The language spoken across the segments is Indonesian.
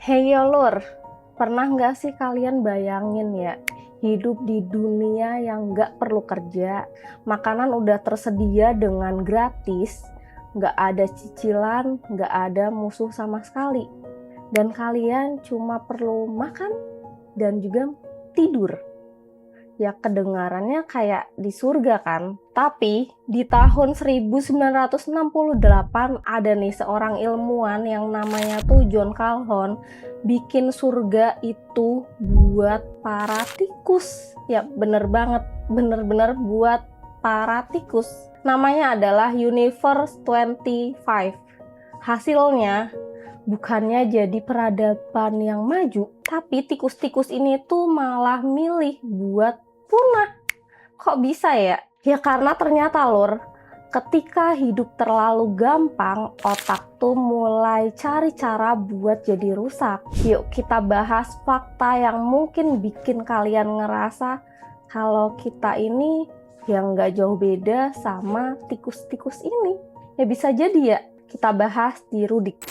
Hey yo lur, pernah nggak sih kalian bayangin ya, hidup di dunia yang nggak perlu kerja, makanan udah tersedia dengan gratis, nggak ada cicilan, nggak ada musuh sama sekali, dan kalian cuma perlu makan dan juga tidur. Ya kedengarannya kayak di surga kan. Tapi di tahun 1968 ada nih seorang ilmuwan yang namanya tuh John Calhoun bikin surga itu buat para tikus. Ya bener banget, bener-bener buat para tikus. Namanya adalah Universe 25. Hasilnya bukannya jadi peradaban yang maju, tapi tikus-tikus ini tuh malah milih buat punah. Kok bisa ya? Ya karena ternyata lur, ketika hidup terlalu gampang, otak tuh mulai cari cara buat jadi rusak. Yuk kita bahas fakta yang mungkin bikin kalian ngerasa kalau kita ini yang nggak jauh beda sama tikus-tikus ini. Ya bisa jadi ya, kita bahas di Rudik.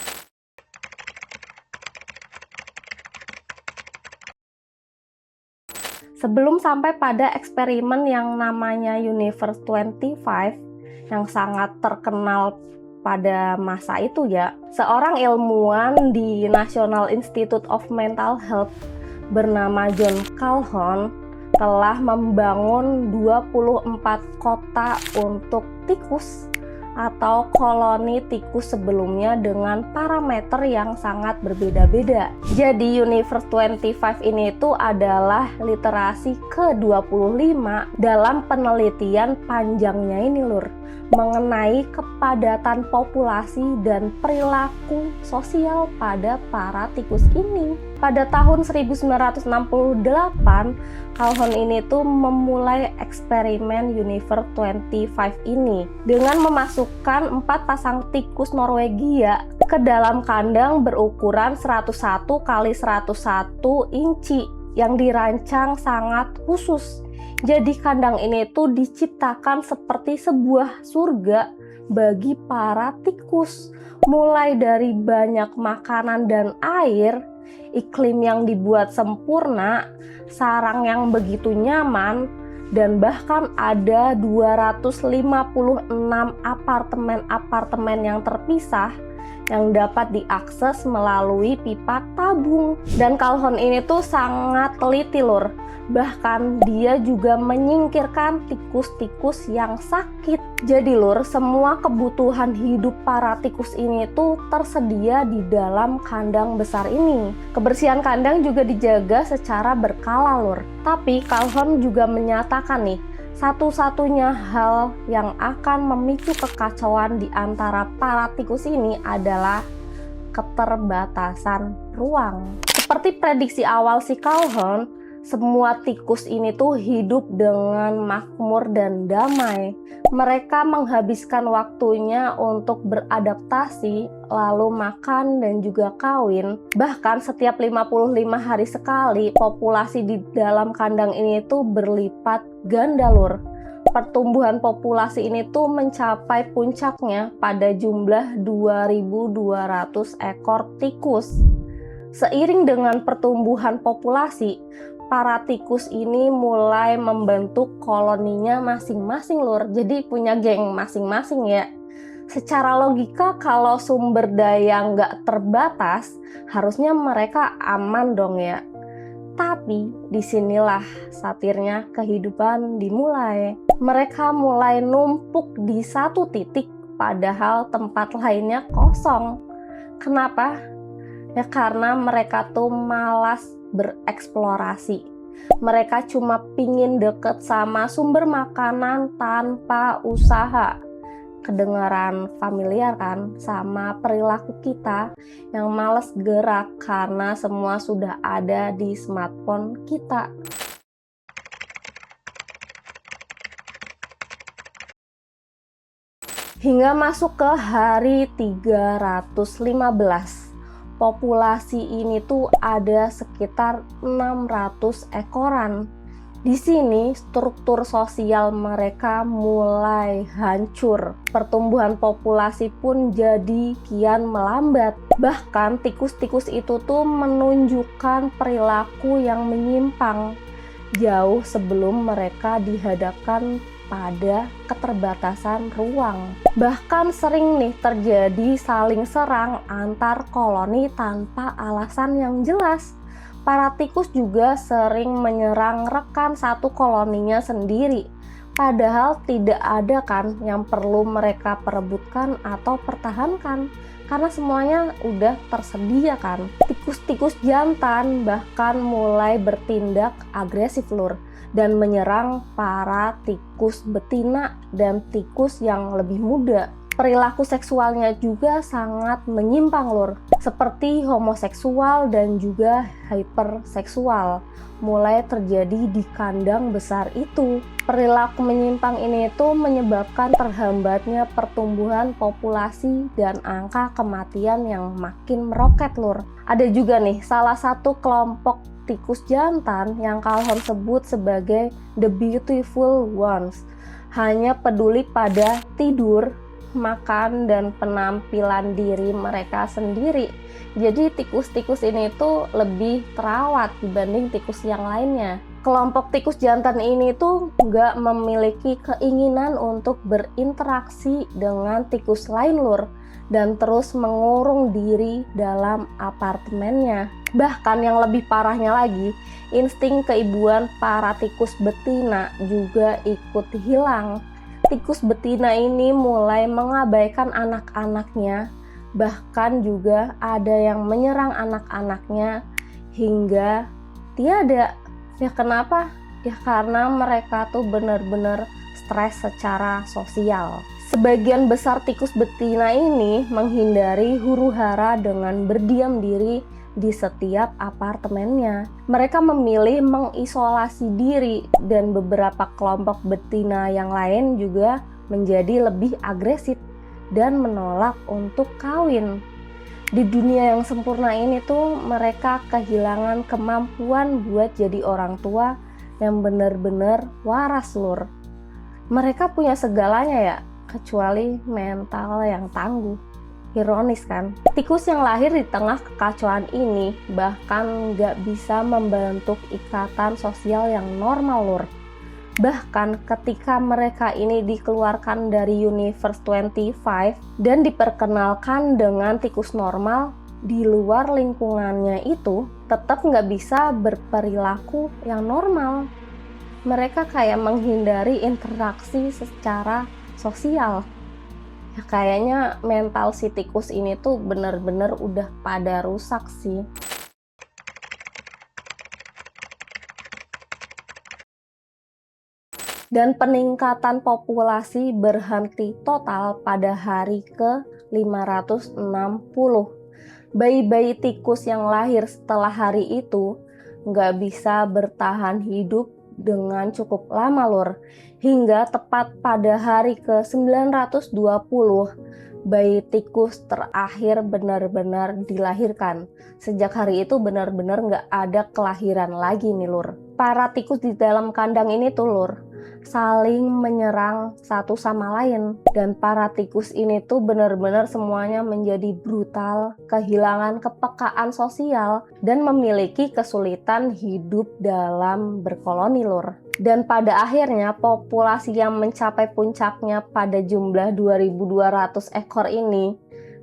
Sebelum sampai pada eksperimen yang namanya Universe 25 yang sangat terkenal pada masa itu ya, seorang ilmuwan di National Institute of Mental Health bernama John Calhoun telah membangun 24 kota untuk tikus atau koloni tikus sebelumnya dengan parameter yang sangat berbeda-beda. Jadi Universe 25 ini itu adalah literasi ke-25 dalam penelitian panjangnya ini lur, mengenai kepadatan populasi dan perilaku sosial pada para tikus ini. Pada tahun 1968, Calhoun ini tuh memulai eksperimen Universe 25 ini dengan memasukkan 4 pasang tikus Norwegia ke dalam kandang berukuran 101 x 101 inci yang dirancang sangat khusus. Jadi kandang ini tuh diciptakan seperti sebuah surga bagi para tikus, mulai dari banyak makanan dan air, iklim yang dibuat sempurna, sarang yang begitu nyaman, dan bahkan ada 256 apartemen-apartemen yang terpisah yang dapat diakses melalui pipa tabung. Dan Calhoun ini tuh sangat teliti lur, bahkan dia juga menyingkirkan tikus-tikus yang sakit. Jadi lur, semua kebutuhan hidup para tikus ini tuh tersedia di dalam kandang besar ini. Kebersihan kandang juga dijaga secara berkala lur. Tapi Calhoun juga menyatakan nih, satu-satunya hal yang akan memicu kekacauan di antara para tikus ini adalah keterbatasan ruang. Seperti prediksi awal si Calhoun, semua tikus ini tuh hidup dengan makmur dan damai. Mereka menghabiskan waktunya untuk beradaptasi, lalu makan dan juga kawin. Bahkan setiap 55 hari sekali, populasi di dalam kandang ini tuh berlipat ganda lur. Pertumbuhan populasi ini tuh mencapai puncaknya pada jumlah 2.200 ekor tikus. Seiring dengan pertumbuhan populasi, para tikus ini mulai membentuk koloninya masing-masing lur. Jadi punya geng masing-masing ya. Secara logika kalau sumber daya nggak terbatas, harusnya mereka aman dong ya. Tapi disinilah satirnya kehidupan dimulai. Mereka mulai numpuk di satu titik padahal tempat lainnya kosong. Kenapa? Ya karena mereka tuh malas bereksplorasi. Mereka cuma pingin deket sama sumber makanan tanpa usaha. Kedengaran familiar kan sama perilaku kita yang malas gerak karena semua sudah ada di smartphone kita. Hingga masuk ke hari 315. Populasi ini tuh ada sekitar 600 ekoran. Di sini struktur sosial mereka mulai hancur. Pertumbuhan populasi pun jadi kian melambat. Bahkan tikus-tikus itu tuh menunjukkan perilaku yang menyimpang jauh sebelum mereka dihadapkan pada keterbatasan ruang. Bahkan sering nih terjadi saling serang antar koloni tanpa alasan yang jelas. Para tikus juga sering menyerang rekan satu koloninya sendiri, padahal tidak ada kan yang perlu mereka perebutkan atau pertahankan, karena semuanya udah tersedia kan. Tikus-tikus jantan bahkan mulai bertindak agresif lur, dan menyerang para tikus betina dan tikus yang lebih muda. Perilaku seksualnya juga sangat menyimpang lur, seperti homoseksual dan juga hiperseksual mulai terjadi di kandang besar itu. Perilaku menyimpang ini tuh menyebabkan terhambatnya pertumbuhan populasi dan angka kematian yang makin meroket lur. Ada juga nih salah satu kelompok tikus jantan yang Calhoun sebut sebagai the beautiful ones, hanya peduli pada tidur, makan, dan penampilan diri mereka sendiri. Jadi tikus-tikus ini tuh lebih terawat dibanding tikus yang lainnya. Kelompok tikus jantan ini tuh nggak memiliki keinginan untuk berinteraksi dengan tikus lain lur, dan terus mengurung diri dalam apartemennya. Bahkan yang lebih parahnya lagi, insting keibuan para tikus betina juga ikut hilang. Tikus betina ini mulai mengabaikan anak-anaknya, bahkan juga ada yang menyerang anak-anaknya hingga tiada. Ya kenapa? Ya karena mereka tuh benar-benar stres secara sosial. Sebagian besar tikus betina ini menghindari huru-hara dengan berdiam diri di setiap apartemennya. Mereka memilih mengisolasi diri, dan beberapa kelompok betina yang lain juga menjadi lebih agresif dan menolak untuk kawin. Di dunia yang sempurna ini tuh mereka kehilangan kemampuan buat jadi orang tua yang benar-benar waras lur. Mereka punya segalanya ya, kecuali mental yang tangguh. Ironis kan? Tikus yang lahir di tengah kekacauan ini bahkan nggak bisa membentuk ikatan sosial yang normal lur. Bahkan ketika mereka ini dikeluarkan dari Universe 25 dan diperkenalkan dengan tikus normal, di luar lingkungannya itu tetap nggak bisa berperilaku yang normal. Mereka kayak menghindari interaksi secara sosial. Ya kayaknya mental si tikus ini tuh bener-bener udah pada rusak sih. Dan peningkatan populasi berhenti total pada hari ke-560. Bayi-bayi tikus yang lahir setelah hari itu nggak bisa bertahan hidup dengan cukup lama lur. Hingga tepat pada hari ke-920, bayi tikus terakhir benar-benar dilahirkan. Sejak hari itu benar-benar nggak ada kelahiran lagi nih lur. Para tikus di dalam kandang ini tuh lur saling menyerang satu sama lain, dan para tikus ini tuh benar-benar semuanya menjadi brutal, kehilangan kepekaan sosial, dan memiliki kesulitan hidup dalam berkoloni lur. Dan pada akhirnya populasi yang mencapai puncaknya pada jumlah 2.200 ekor ini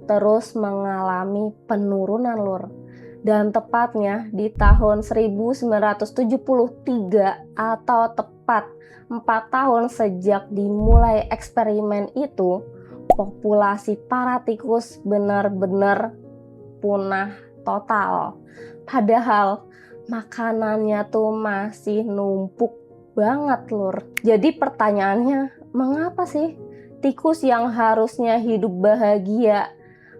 terus mengalami penurunan lur. Dan tepatnya di tahun 1973 atau tepat 4 tahun sejak dimulai eksperimen itu, populasi para tikus benar-benar punah total. Padahal makanannya tuh masih numpuk banget lur. Jadi pertanyaannya, mengapa sih tikus yang harusnya hidup bahagia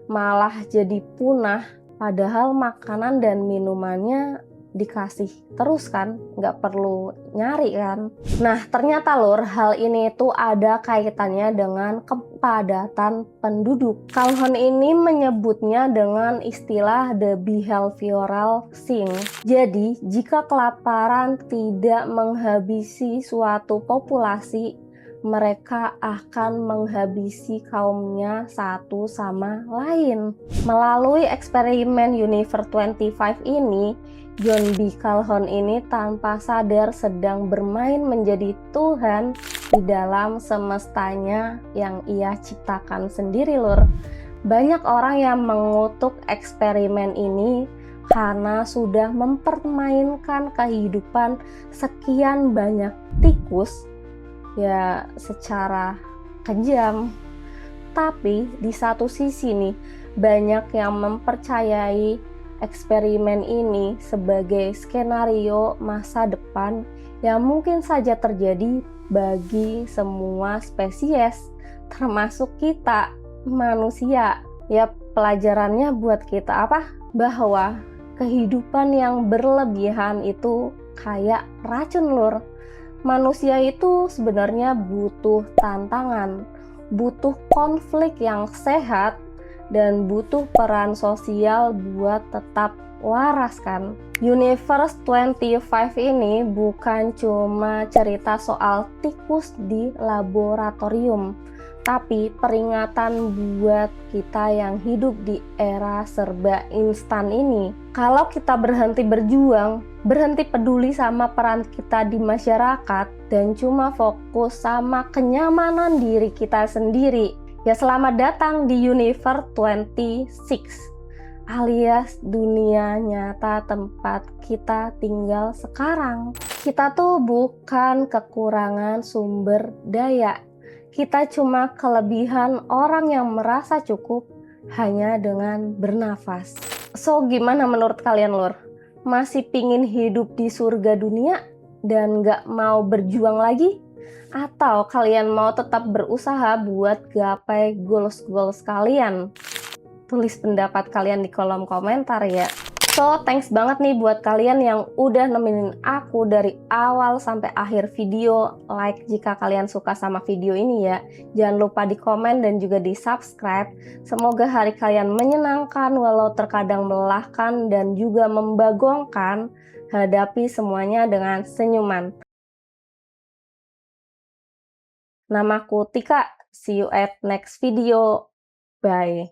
malah jadi punah, padahal makanan dan minumannya dikasih terus kan, nggak perlu nyari kan. Nah ternyata lur, hal ini tuh ada kaitannya dengan kepadatan penduduk. Calhoun ini menyebutnya dengan istilah the behavioral sink. Jadi jika kelaparan tidak menghabisi suatu populasi, mereka akan menghabisi kaumnya satu sama lain. Melalui eksperimen Universe 25 ini, John B. Calhoun ini tanpa sadar sedang bermain menjadi Tuhan di dalam semestanya yang ia ciptakan sendiri lur. Banyak orang yang mengutuk eksperimen ini karena sudah mempermainkan kehidupan sekian banyak tikus ya secara kejam. Tapi di satu sisi nih, banyak yang mempercayai eksperimen ini sebagai skenario masa depan yang mungkin saja terjadi bagi semua spesies, termasuk kita manusia. Ya pelajarannya buat kita apa? Bahwa kehidupan yang berlebihan itu kayak racun lur. Manusia itu sebenarnya butuh tantangan, butuh konflik yang sehat, dan butuh peran sosial buat tetap waras kan. Universe 25 ini bukan cuma cerita soal tikus di laboratorium, tapi peringatan buat kita yang hidup di era serba instan ini. Kalau kita berhenti berjuang, berhenti peduli sama peran kita di masyarakat, dan cuma fokus sama kenyamanan diri kita sendiri, ya selamat datang di Universe 26, alias dunia nyata tempat kita tinggal sekarang. Kita tuh bukan kekurangan sumber daya, kita cuma kelebihan orang yang merasa cukup hanya dengan bernafas. So gimana menurut kalian lur? Masih pingin hidup di surga dunia dan gak mau berjuang lagi? Atau kalian mau tetap berusaha buat gapai goals kalian? Tulis pendapat kalian di kolom komentar ya. So, thanks banget nih buat kalian yang udah nemenin aku dari awal sampai akhir video. Like jika kalian suka sama video ini ya. Jangan lupa di komen dan juga di subscribe. Semoga hari kalian menyenangkan walau terkadang melelahkan dan juga membagongkan. Hadapi semuanya dengan senyuman. Namaku Tika. See you at next video. Bye.